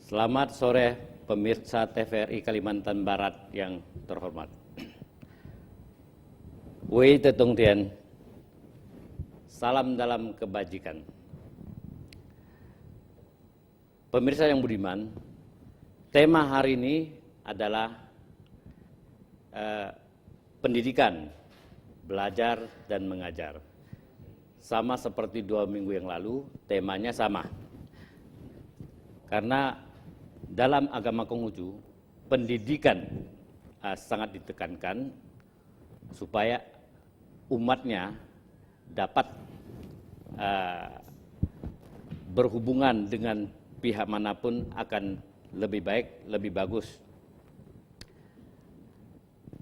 Selamat sore pemirsa TVRI Kalimantan Barat yang terhormat. Wei Tetung Tien, salam dalam kebajikan. Pemirsa yang budiman, tema hari ini adalah pendidikan, belajar dan mengajar. Sama seperti 2 minggu yang lalu, temanya sama. Karena dalam agama Konghucu, pendidikan sangat ditekankan supaya umatnya dapat berhubungan dengan pihak manapun akan lebih baik, lebih bagus.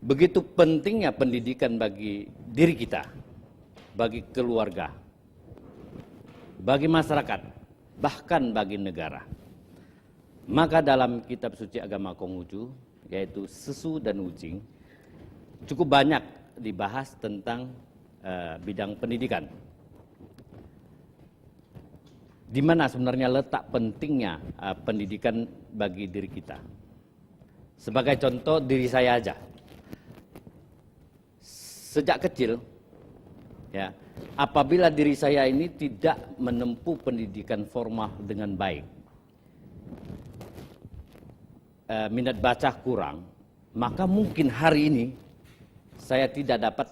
Begitu pentingnya pendidikan bagi diri kita, bagi keluarga, bagi masyarakat, bahkan bagi negara. Maka dalam kitab suci agama Konghucu, yaitu Sesu dan Wuching, cukup banyak dibahas tentang bidang pendidikan. Di mana sebenarnya letak pentingnya pendidikan bagi diri kita. Sebagai contoh diri saya aja. Sejak kecil, ya, apabila diri saya ini tidak menempuh pendidikan formal dengan baik, minat baca kurang, maka mungkin hari ini saya tidak dapat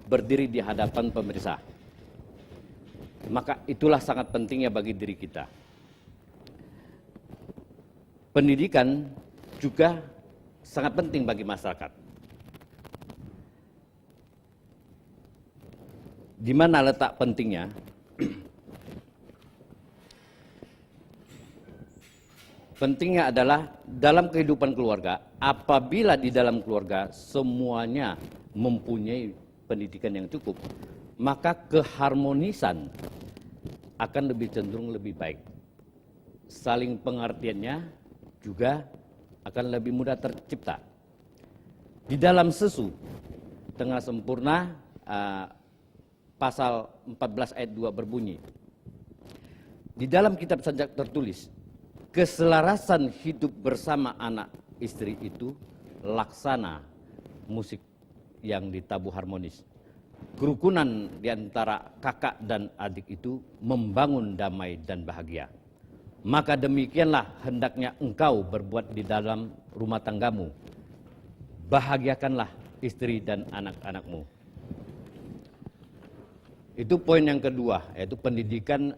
berdiri di hadapan pemirsa. Maka itulah sangat pentingnya bagi diri kita. Pendidikan juga sangat penting bagi masyarakat. Di mana letak pentingnya? Pentingnya adalah dalam kehidupan keluarga, apabila di dalam keluarga semuanya mempunyai pendidikan yang cukup, maka keharmonisan akan lebih cenderung lebih baik. Saling pengertiannya juga akan lebih mudah tercipta. Di dalam Sesu Tengah Sempurna, pasal 14 ayat 2 berbunyi, di dalam kitab Sajak tertulis, keselarasan hidup bersama anak istri itu laksana musik yang ditabuh harmonis. Kerukunan di antara kakak dan adik itu membangun damai dan bahagia. Maka demikianlah hendaknya engkau berbuat di dalam rumah tanggamu. Bahagiakanlah istri dan anak-anakmu. Itu poin yang kedua, yaitu pendidikan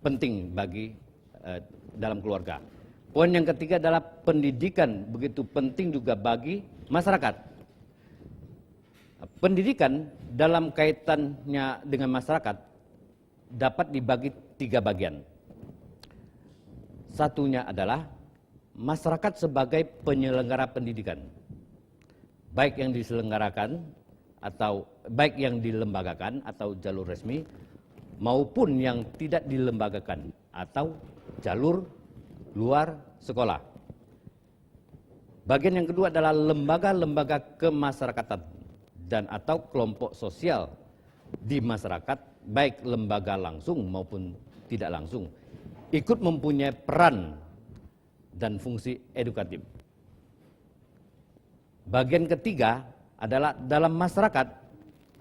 penting bagi dalam keluarga. Poin yang ketiga adalah pendidikan begitu penting juga bagi masyarakat. Pendidikan dalam kaitannya dengan masyarakat dapat dibagi 3 bagian. Satunya adalah masyarakat sebagai penyelenggara pendidikan, baik yang diselenggarakan atau baik yang dilembagakan atau jalur resmi, maupun yang tidak dilembagakan atau jalur luar sekolah. Bagian yang kedua adalah lembaga-lembaga kemasyarakatan dan atau kelompok sosial di masyarakat, baik lembaga langsung maupun tidak langsung, ikut mempunyai peran dan fungsi edukatif. Bagian ketiga adalah dalam masyarakat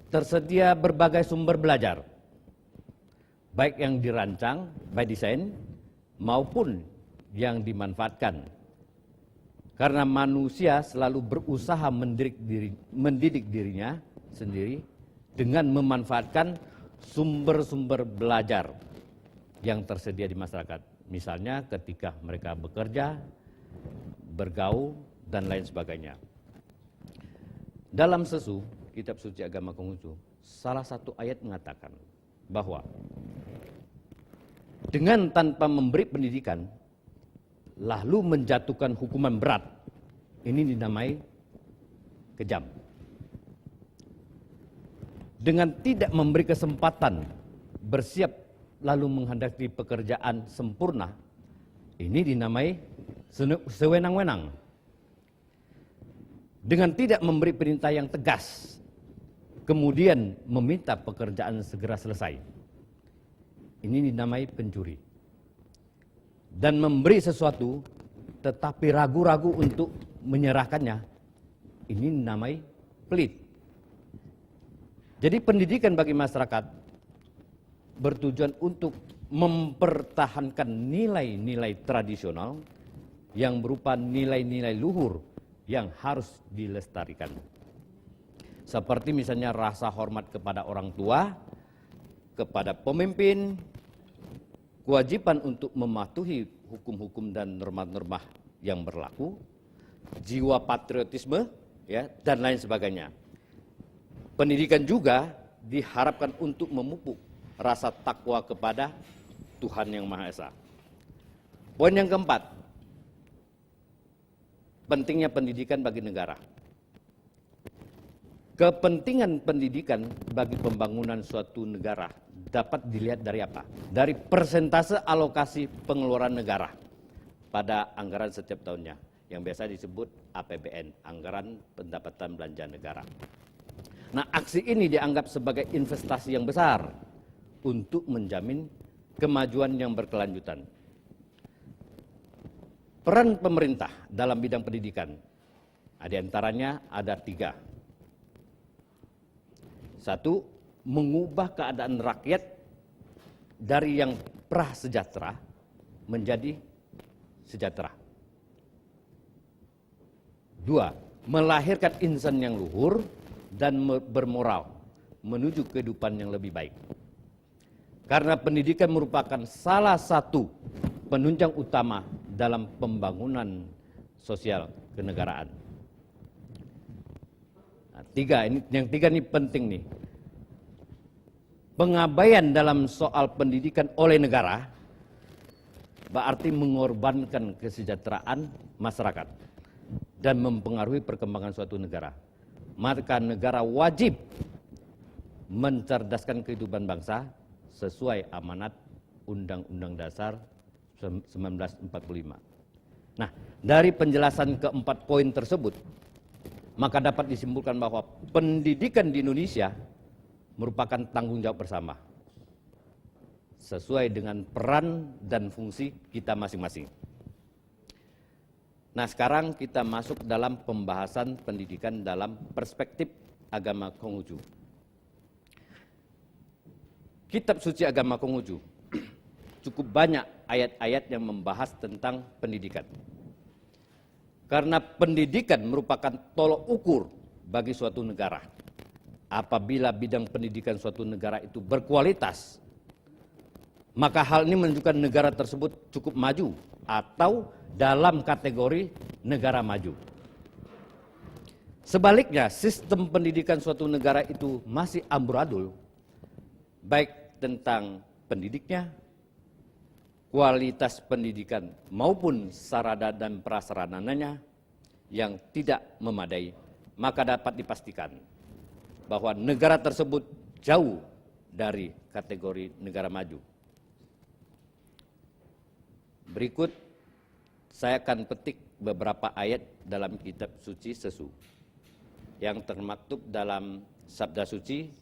tersedia berbagai sumber belajar, baik yang dirancang by design maupun yang dimanfaatkan. Karena manusia selalu berusaha mendidik dirinya sendiri dengan memanfaatkan sumber-sumber belajar yang tersedia di masyarakat. Misalnya ketika mereka bekerja, bergaul, dan lain sebagainya. Dalam Sesu, kitab suci agama Konghucu, salah satu ayat mengatakan bahwa dengan tanpa memberi pendidikan, lalu menjatuhkan hukuman berat, ini dinamai kejam. Dengan tidak memberi kesempatan bersiap lalu menghadapi pekerjaan sempurna, ini dinamai sewenang-wenang. Dengan tidak memberi perintah yang tegas, kemudian meminta pekerjaan segera selesai, ini dinamai pencuri. dan memberi sesuatu, tetapi ragu-ragu untuk menyerahkannya, ini namanya pelit. Jadi pendidikan bagi masyarakat bertujuan untuk mempertahankan nilai-nilai tradisional yang berupa nilai-nilai luhur yang harus dilestarikan. Seperti misalnya rasa hormat kepada orang tua, kepada pemimpin, kewajiban untuk mematuhi hukum-hukum dan norma-norma yang berlaku, jiwa patriotisme, ya, dan lain sebagainya. Pendidikan juga diharapkan untuk memupuk rasa takwa kepada Tuhan Yang Maha Esa. Poin yang keempat, pentingnya pendidikan bagi negara. Kepentingan pendidikan bagi pembangunan suatu negara dapat dilihat dari apa? Dari persentase alokasi pengeluaran negara pada anggaran setiap tahunnya, yang biasa disebut APBN, Anggaran Pendapatan Belanja Negara. Nah, aksi ini dianggap sebagai investasi yang besar untuk menjamin kemajuan yang berkelanjutan. Peran pemerintah dalam bidang pendidikan, di antaranya ada 3. 1, mengubah keadaan rakyat dari yang prasejahtera menjadi sejahtera. 2, melahirkan insan yang luhur dan bermoral menuju kehidupan yang lebih baik. Karena pendidikan merupakan salah satu penunjang utama dalam pembangunan sosial kenegaraan. Nah, 3 ini, yang 3 ini penting nih. Pengabaian dalam soal pendidikan oleh negara berarti mengorbankan kesejahteraan masyarakat dan mempengaruhi perkembangan suatu negara. Maka negara wajib mencerdaskan kehidupan bangsa sesuai amanat Undang-Undang Dasar 1945. Nah, dari penjelasan keempat poin tersebut, maka dapat disimpulkan bahwa pendidikan di Indonesia merupakan tanggung jawab bersama, sesuai dengan peran dan fungsi kita masing-masing. Nah, sekarang kita masuk dalam pembahasan pendidikan dalam perspektif agama Konghucu. Kitab suci agama Konghucu cukup banyak ayat-ayat yang membahas tentang pendidikan. Karena pendidikan merupakan tolok ukur bagi suatu negara. Apabila bidang pendidikan suatu negara itu berkualitas, maka hal ini menunjukkan negara tersebut cukup maju atau dalam kategori negara maju. Sebaliknya, sistem pendidikan suatu negara itu masih amburadul, baik tentang pendidiknya, kualitas pendidikan maupun sarana dan prasarananya yang tidak memadai, maka dapat dipastikan bahwa negara tersebut jauh dari kategori negara maju. Berikut saya akan petik beberapa ayat dalam kitab suci Sesu yang termaktub dalam Sabda Suci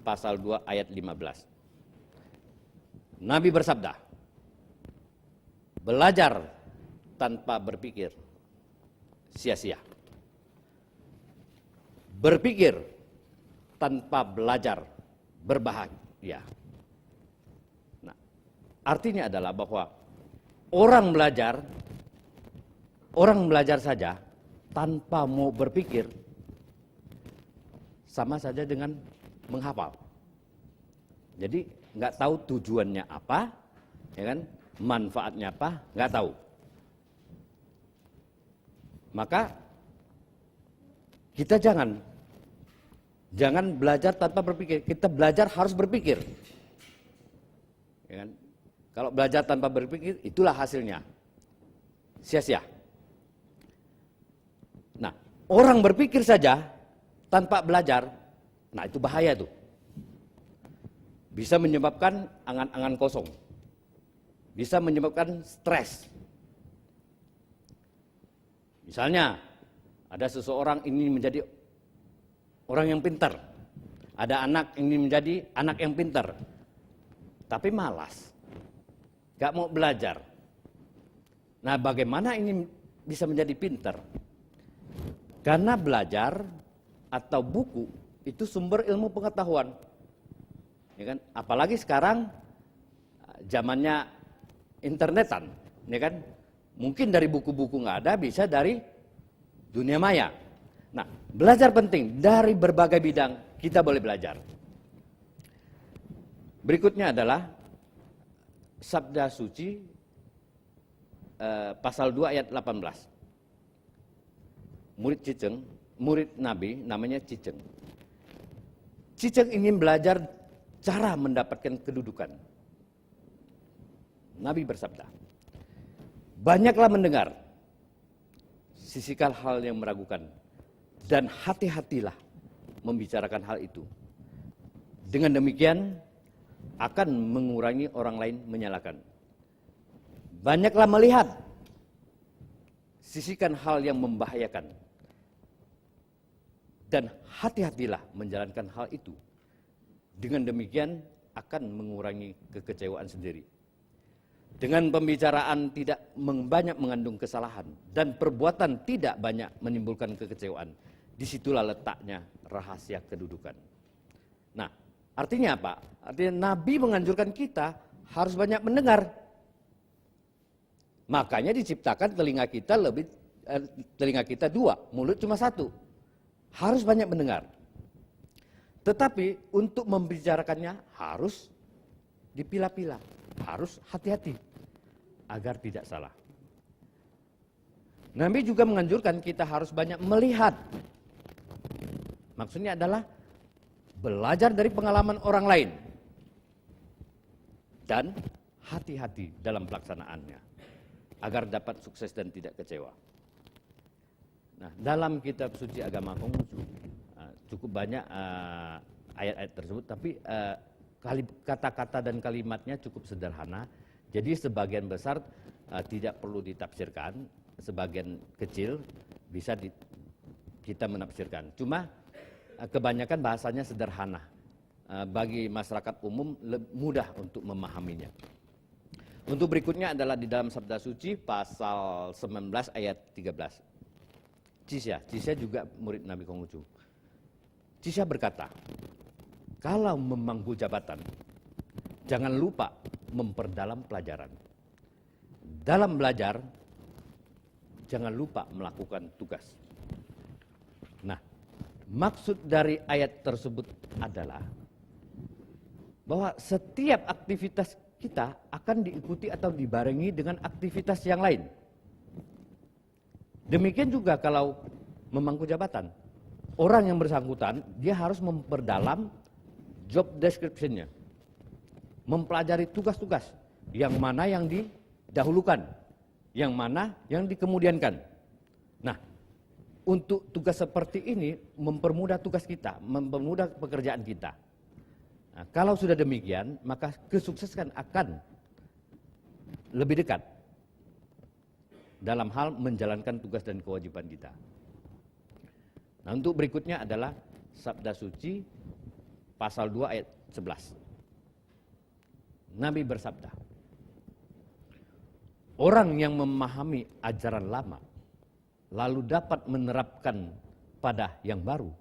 pasal 2 ayat 15. Nabi bersabda, belajar tanpa berpikir sia-sia. Berpikir tanpa belajar berbahaya. Nah, artinya adalah bahwa orang belajar saja tanpa mau berpikir sama saja dengan menghafal. Jadi nggak tahu tujuannya apa, ya kan? Manfaatnya apa, nggak tahu. Maka kita jangan belajar tanpa berpikir. Kita belajar harus berpikir. Ya kan? Kalau belajar tanpa berpikir, itulah hasilnya. Sia-sia. Nah, orang berpikir saja tanpa belajar, nah itu bahaya tuh. Bisa menyebabkan angan-angan kosong. Bisa menyebabkan stres. Misalnya, ada seseorang ingin menjadi orang yang pintar. Ada anak ingin menjadi anak yang pintar. Tapi malas. Gak mau belajar. Nah, bagaimana ini bisa menjadi pintar? Karena belajar atau buku itu sumber ilmu pengetahuan. Ya kan? Apalagi sekarang zamannya internetan, ya kan? Mungkin dari buku-buku nggak ada, bisa dari dunia maya. Nah, belajar penting dari berbagai bidang kita boleh belajar. Berikutnya adalah Sabda Suci pasal 2 ayat 18. Murid Nabi namanya Ciceng. Ciceng ingin belajar cara mendapatkan kedudukan. Nabi bersabda, banyaklah mendengar, sisihkan hal yang meragukan, dan hati-hatilah membicarakan hal itu. Dengan demikian akan mengurangi orang lain menyalahkan. Banyaklah melihat, sisihkan hal yang membahayakan, dan hati-hatilah menjalankan hal itu. Dengan demikian akan mengurangi kekecewaan sendiri. Dengan pembicaraan tidak banyak mengandung kesalahan dan perbuatan tidak banyak menimbulkan kekecewaan, disitulah letaknya rahasia kedudukan. Nah, artinya apa? Artinya Nabi menganjurkan kita harus banyak mendengar. Makanya diciptakan telinga kita dua, mulut cuma satu. Harus banyak mendengar. Tetapi untuk membicarakannya harus dipilah-pilah, harus hati-hati agar tidak salah. Nabi juga menganjurkan kita harus banyak melihat. Maksudnya adalah belajar dari pengalaman orang lain dan hati-hati dalam pelaksanaannya agar dapat sukses dan tidak kecewa. Nah, dalam kitab suci agama Konghucu cukup banyak ayat-ayat tersebut, tapi kata-kata dan kalimatnya cukup sederhana. Jadi sebagian besar tidak perlu ditafsirkan, sebagian kecil bisa kita menafsirkan. Cuma kebanyakan bahasanya sederhana, bagi masyarakat umum mudah untuk memahaminya. Untuk berikutnya adalah di dalam Sabda Suci pasal 19 ayat 13. Cisya juga murid Nabi Konghucu. Cisya berkata, kalau memangku jabatan, jangan lupa memperdalam pelajaran. Dalam belajar, jangan lupa melakukan tugas. Nah, maksud dari ayat tersebut adalah bahwa setiap aktivitas kita akan diikuti atau dibarengi dengan aktivitas yang lain. Demikian juga kalau memangku jabatan. Orang yang bersangkutan, dia harus memperdalam job description-nya. Mempelajari tugas-tugas, yang mana yang didahulukan, yang mana yang dikemudiankan. Nah, untuk tugas seperti ini mempermudah tugas kita, mempermudah pekerjaan kita. Nah, kalau sudah demikian, maka kesuksesan akan lebih dekat dalam hal menjalankan tugas dan kewajiban kita. Nah, untuk berikutnya adalah Sabda Suci pasal 2 ayat 11. Nabi bersabda, orang yang memahami ajaran lama lalu dapat menerapkan pada yang baru,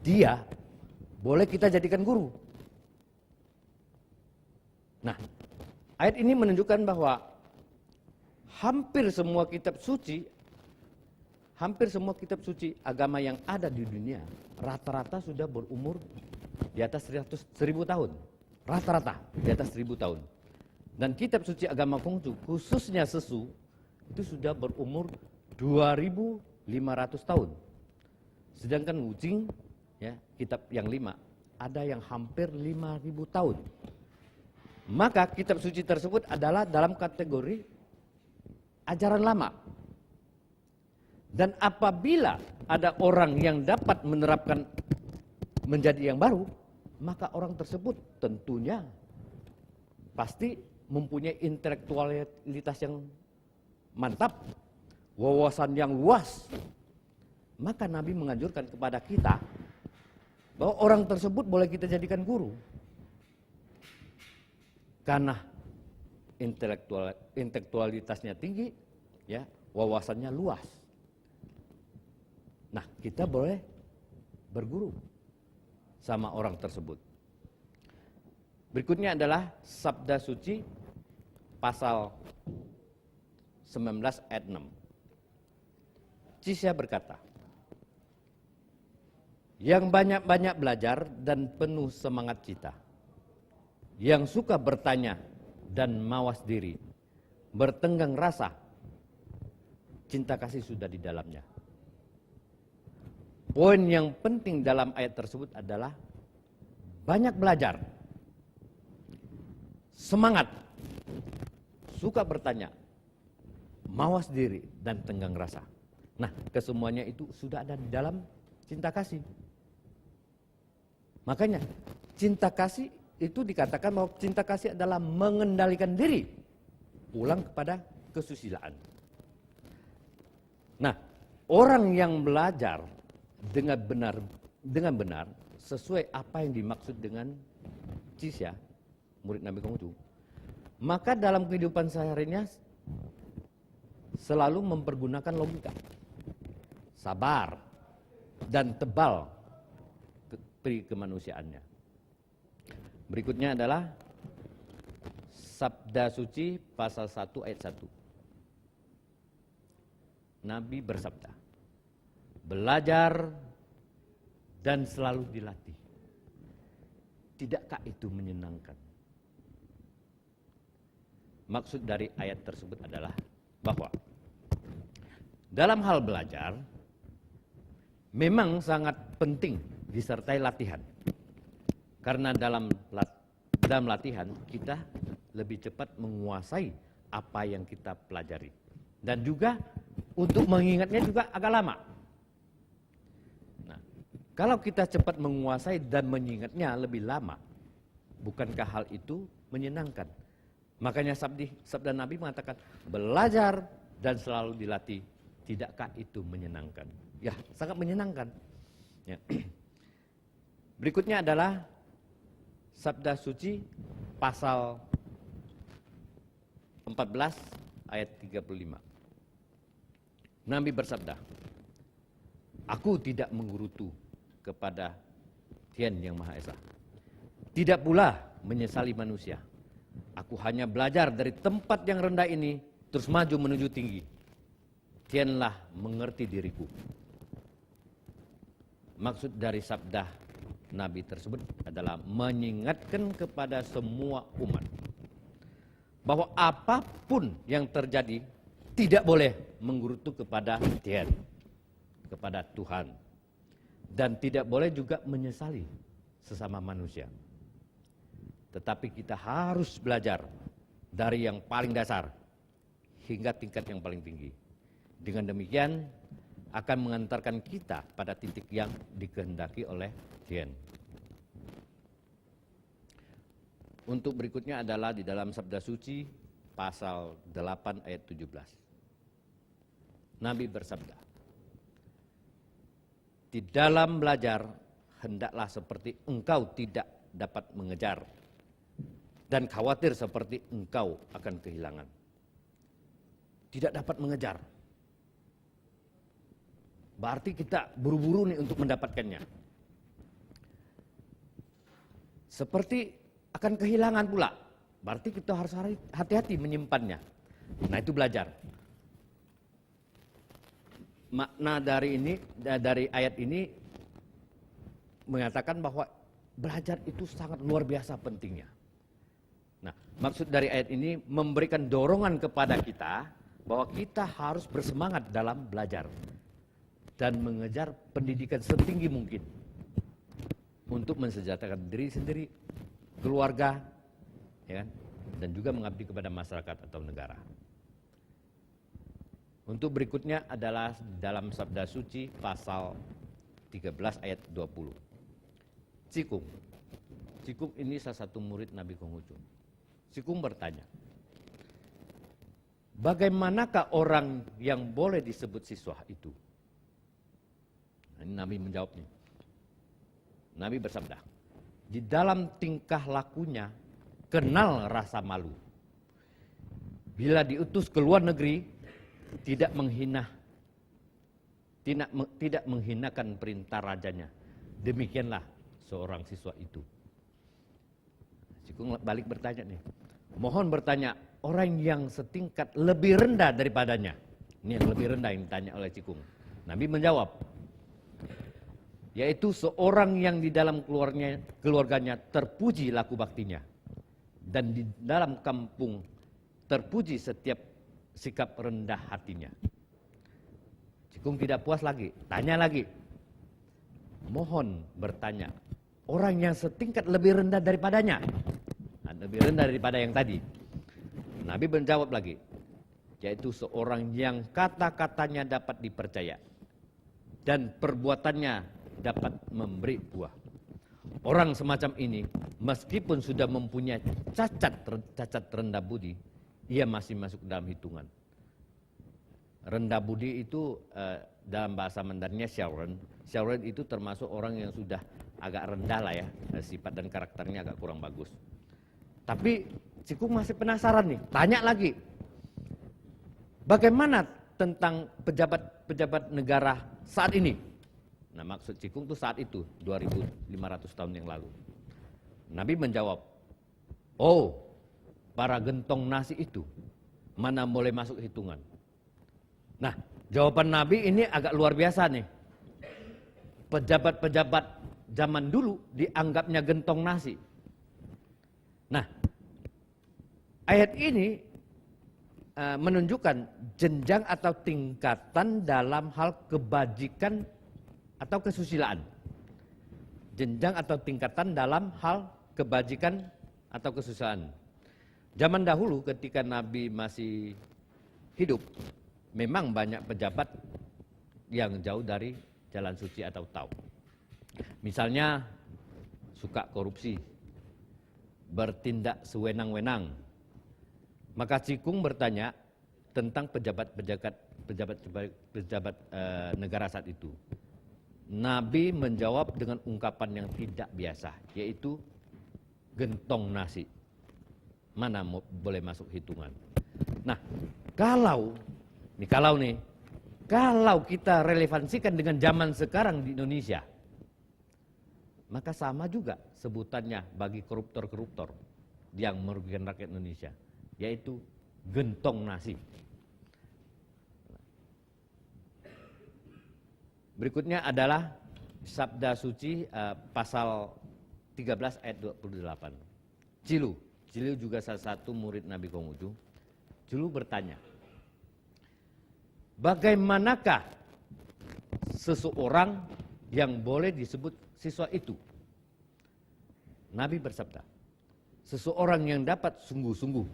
dia boleh kita jadikan guru. Nah, ayat ini menunjukkan bahwa hampir semua kitab suci agama yang ada di dunia rata-rata sudah berumur di atas 100.000 tahun. Rata-rata di atas 1.000 tahun. Dan kitab suci agama Konghucu, khususnya Sesu, itu sudah berumur 2.500 tahun. Sedangkan Wuching, ya, kitab yang 5, ada yang hampir 5.000 tahun. Maka kitab suci tersebut adalah dalam kategori ajaran lama. Dan apabila ada orang yang dapat menerapkan menjadi yang baru, maka orang tersebut tentunya pasti mempunyai intelektualitas yang mantap, wawasan yang luas. Maka Nabi menganjurkan kepada kita bahwa orang tersebut boleh kita jadikan guru. Karena intelektualitasnya tinggi ya, wawasannya luas. Nah, kita boleh berguru sama orang tersebut. Berikutnya adalah Sabda Suci pasal 19 ayat 6. Cisya berkata, yang banyak-banyak belajar dan penuh semangat cita, yang suka bertanya dan mawas diri, bertenggang rasa, cinta kasih sudah di dalamnya. Poin yang penting dalam ayat tersebut adalah banyak belajar, semangat, suka bertanya, mawas diri, dan tenggang rasa. Nah, kesemuanya itu sudah ada di dalam cinta kasih. Makanya cinta kasih itu dikatakan bahwa cinta kasih adalah mengendalikan diri pulang kepada kesusilaan. Nah, orang yang belajar dengan benar sesuai apa yang dimaksud dengan Cisya, murid Nabi Konghucu, maka dalam kehidupan sehari-harinya selalu mempergunakan logika, sabar, dan tebal peri kemanusiaannya. Berikutnya adalah Sabda Suci pasal 1 ayat 1. Nabi bersabda, belajar dan selalu dilatih. Tidakkah itu menyenangkan? Maksud dari ayat tersebut adalah bahwa dalam hal belajar memang sangat penting disertai latihan. Karena dalam latihan kita lebih cepat menguasai apa yang kita pelajari. Dan juga untuk mengingatnya juga agak lama. Nah, kalau kita cepat menguasai dan mengingatnya lebih lama, bukankah hal itu menyenangkan? Makanya sabda Nabi mengatakan, belajar dan selalu dilatih, tidakkah itu menyenangkan? Ya, sangat menyenangkan. Ya. Berikutnya adalah Sabda Suci pasal 14 ayat 35. Nabi bersabda, aku tidak menggerutu kepada Tuhan yang Maha Esa, tidak pula menyesali manusia. Aku hanya belajar dari tempat yang rendah ini terus maju menuju tinggi. Tuhanlah mengerti diriku. Maksud dari sabda Nabi tersebut adalah mengingatkan kepada semua umat bahwa apapun yang terjadi tidak boleh menggerutu kepada Tuhan, kepada Tuhan, dan tidak boleh juga menyesali sesama manusia. Tetapi kita harus belajar dari yang paling dasar hingga tingkat yang paling tinggi. Dengan demikian akan mengantarkan kita pada titik yang dikehendaki oleh Tuhan. Untuk berikutnya adalah di dalam Sabda Suci pasal 8 ayat 17. Nabi bersabda, di dalam belajar hendaklah seperti engkau tidak dapat mengejar dan khawatir seperti engkau akan kehilangan. Tidak dapat mengejar. Berarti kita buru-buru nih untuk mendapatkannya. Seperti akan kehilangan pula. Berarti kita harus hati-hati menyimpannya. Nah, itu belajar. Makna dari ayat ini mengatakan bahwa belajar itu sangat luar biasa pentingnya. Nah, maksud dari ayat ini memberikan dorongan kepada kita bahwa kita harus bersemangat dalam belajar dan mengejar pendidikan setinggi mungkin untuk mensejahterakan diri sendiri, keluarga, ya kan? Dan juga mengabdi kepada masyarakat atau negara. Untuk berikutnya adalah dalam Sabda Suci pasal 13 ayat 20. Cikung. Cikung ini salah satu murid Nabi Konghucu. Cikung bertanya, bagaimanakah orang yang boleh disebut siswa itu? Nah, ini Nabi menjawabnya. Nabi bersabda, di dalam tingkah lakunya kenal rasa malu. Bila diutus ke luar negeri, tidak menghinakan perintah rajanya. Demikianlah seorang siswa itu. Cikung balik bertanya nih. Mohon bertanya orang yang setingkat lebih rendah daripadanya. Ini yang lebih rendah yang ditanya oleh Cikung. Nabi menjawab, yaitu seorang yang di dalam keluarganya terpuji laku baktinya. Dan di dalam kampung terpuji setiap sikap rendah hatinya. Cikung tidak puas lagi, tanya lagi. Mohon bertanya, orang yang setingkat lebih rendah daripadanya. Lebih rendah daripada yang tadi. Nabi menjawab lagi, yaitu seorang yang kata-katanya dapat dipercaya dan perbuatannya dapat memberi buah. Orang semacam ini, meskipun sudah mempunyai cacat rendah budi, ia masih masuk dalam hitungan. Rendah budi itu dalam bahasa Mandarinnya Xiaoren. Xiaoren itu termasuk orang yang sudah agak rendah lah ya, sifat dan karakternya agak kurang bagus. Tapi Cikung masih penasaran nih, tanya lagi. Bagaimana tentang pejabat-pejabat negara saat ini? Nah, maksud Cikung itu saat itu, 2500 tahun yang lalu. Nabi menjawab, oh, para gentong nasi itu, mana boleh masuk hitungan. Nah, jawaban Nabi ini agak luar biasa nih. Pejabat-pejabat zaman dulu dianggapnya gentong nasi. Nah, ayat ini menunjukkan jenjang atau tingkatan dalam hal kebajikan atau kesusilaan. Jenjang atau tingkatan dalam hal kebajikan atau kesusilaan. Zaman dahulu ketika Nabi masih hidup, memang banyak pejabat yang jauh dari jalan suci atau tauhid. Misalnya suka korupsi, bertindak sewenang-wenang. Maka Cikung bertanya tentang pejabat negara saat itu. Nabi menjawab dengan ungkapan yang tidak biasa, yaitu gentong nasi. Mana boleh masuk hitungan. Nah, kalau kita relevansikan dengan zaman sekarang di Indonesia, maka sama juga sebutannya bagi koruptor-koruptor yang merugikan rakyat Indonesia, yaitu gentong nasi. Berikutnya adalah Sabda Suci pasal 13 ayat 28. Cilu juga salah satu murid Nabi Konghucu. Cilu bertanya, bagaimanakah seseorang yang boleh disebut siswa itu? Nabi bersabda, seseorang yang dapat sungguh-sungguh,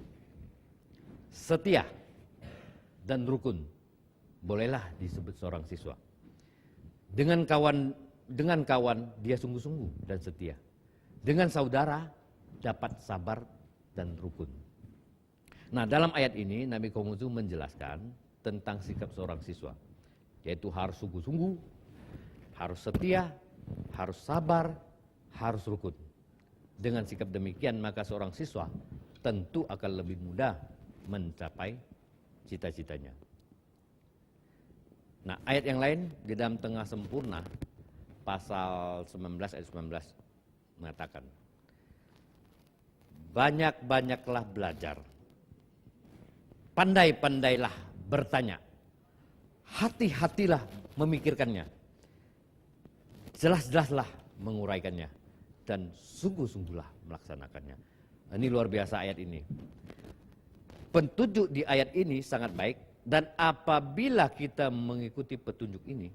setia, dan rukun, bolehlah disebut seorang siswa. Dengan kawan dia sungguh-sungguh dan setia. Dengan saudara dapat sabar dan rukun. Nah, dalam ayat ini Nabi Konghucu menjelaskan tentang sikap seorang siswa, yaitu harus sungguh-sungguh, harus setia, harus sabar, harus rukun. Dengan sikap demikian maka seorang siswa tentu akan lebih mudah mencapai cita-citanya. Nah, ayat yang lain di dalam Tengah Sempurna pasal 19 ayat 19 mengatakan, banyak-banyaklah belajar, pandai-pandailah bertanya, hati-hatilah memikirkannya, jelas-jelaslah menguraikannya, dan sungguh-sungguhlah melaksanakannya. Ini luar biasa ayat ini. Petunjuk di ayat ini sangat baik, dan apabila kita mengikuti petunjuk ini,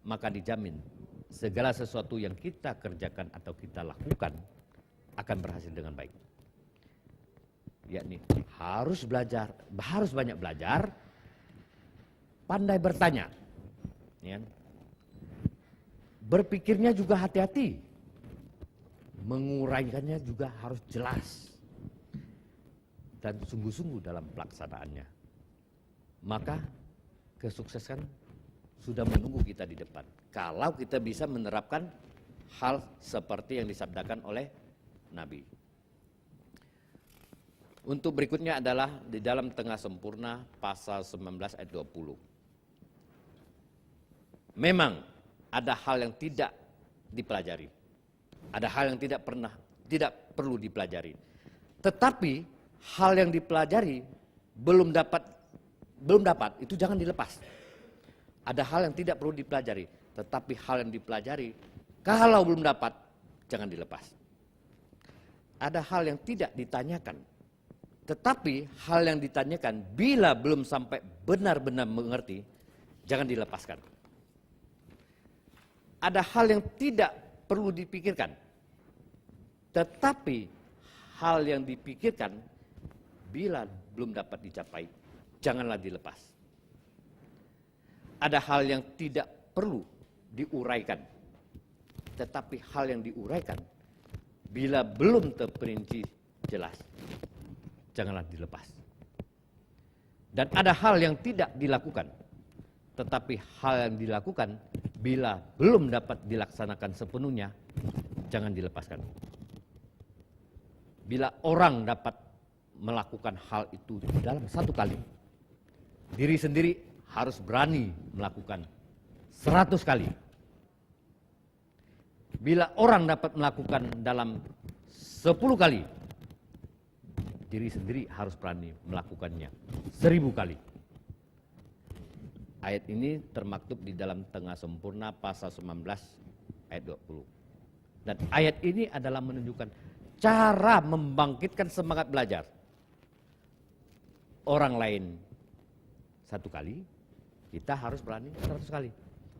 maka dijamin segala sesuatu yang kita kerjakan atau kita lakukan akan berhasil dengan baik. Yakni harus belajar, harus banyak belajar, pandai bertanya, ya. Berpikirnya juga hati-hati, menguraikannya juga harus jelas, dan sungguh-sungguh dalam pelaksanaannya. Maka kesuksesan sudah menunggu kita di depan. Kalau kita bisa menerapkan hal seperti yang disabdakan oleh Nabi. Untuk berikutnya adalah di dalam Tengah Sempurna pasal 19 ayat 20. Memang ada hal yang tidak dipelajari. Ada hal yang tidak perlu dipelajari. Tetapi hal yang dipelajari belum dapat itu jangan dilepas. Ada hal yang tidak perlu dipelajari, tetapi hal yang dipelajari kalau belum dapat jangan dilepas. Ada hal yang tidak ditanyakan, tetapi hal yang ditanyakan bila belum sampai benar-benar mengerti, jangan dilepaskan. Ada hal yang tidak perlu dipikirkan, tetapi hal yang dipikirkan bila belum dapat dicapai, janganlah dilepas. Ada hal yang tidak perlu diuraikan, tetapi hal yang diuraikan bila belum terperinci jelas, janganlah dilepas. Dan ada hal yang tidak dilakukan, tetapi hal yang dilakukan bila belum dapat dilaksanakan sepenuhnya, jangan dilepaskan. Bila orang dapat melakukan hal itu dalam satu kali, diri sendiri harus berani melakukan 100 kali. Bila orang dapat melakukan dalam 10 kali, diri sendiri harus berani melakukannya 1000 kali. Ayat ini termaktub di dalam Tengah Sempurna pasal 19 ayat 20. Dan ayat ini adalah menunjukkan cara membangkitkan semangat belajar. Orang lain 1 kali, kita harus berani 100 kali.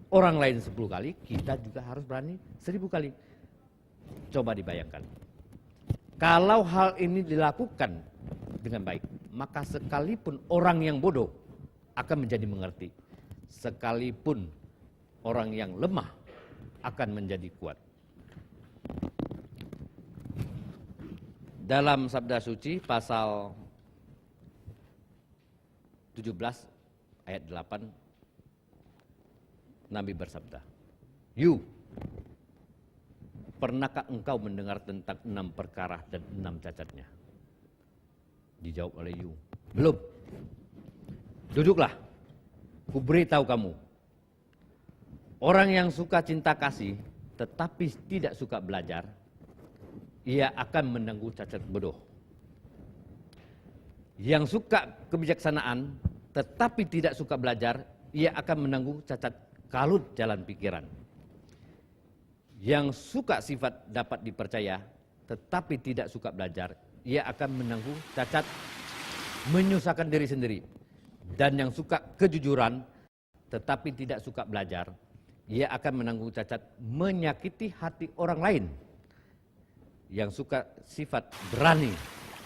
Orang lain 10 kali, kita juga harus berani 1000 kali. Coba dibayangkan. Kalau hal ini dilakukan dengan baik, maka sekalipun orang yang bodoh akan menjadi mengerti. Sekalipun orang yang lemah akan menjadi kuat. Dalam Sabda Suci pasal 17 ayat 8, Nabi bersabda, "Yu, pernahkah engkau mendengar tentang 6 perkara dan 6 cacatnya?" Dijawab oleh Yu, "Belum." "Duduklah, ku beritahu kamu. Orang yang suka cinta kasih tetapi tidak suka belajar, ia akan menanggung cacat bodoh. Yang suka kebijaksanaan tetapi tidak suka belajar, ia akan menanggung cacat kalut jalan pikiran. Yang suka sifat dapat dipercaya tetapi tidak suka belajar, ia akan menanggung cacat menyusahkan diri sendiri. Dan yang suka kejujuran tetapi tidak suka belajar, ia akan menanggung cacat menyakiti hati orang lain. Yang suka sifat berani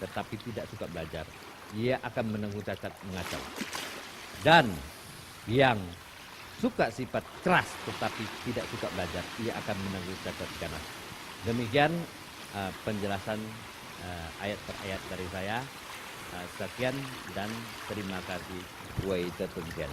tetapi tidak suka belajar, ia akan menanggung cacat mengacau. Dan yang suka sifat keras tetapi tidak suka belajar, ia akan menanggung cacat ganas." Demikian penjelasan ayat per ayat dari saya. Sekian dan terima kasih. Wai tertujuan.